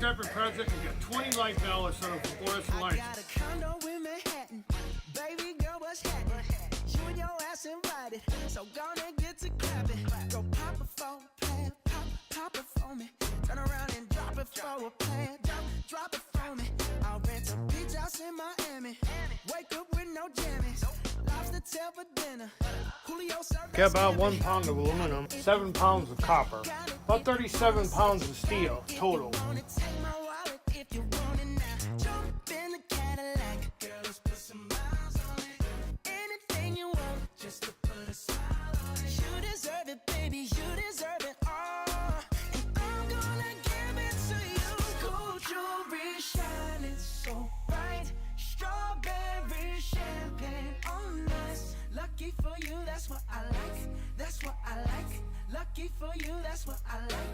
step and present and get 20 light ballasts out of fluorescent lights. Got a condo in Manhattan. Baby girl, what's happening? You and your ass invited, so gonna get to clapping. Go pop it for a plan, pop it for me. Turn around and drop it for a plan, drop it for me. I'll rent a beach house in Miami. Wake up with no jammies. Lobster tail for dinner. Julio served Get about 1 pound of aluminum, 7 pounds of copper, about 37 pounds of steel total. Lucky for you, that's what I like. That's what I like. Lucky for you, that's what I like.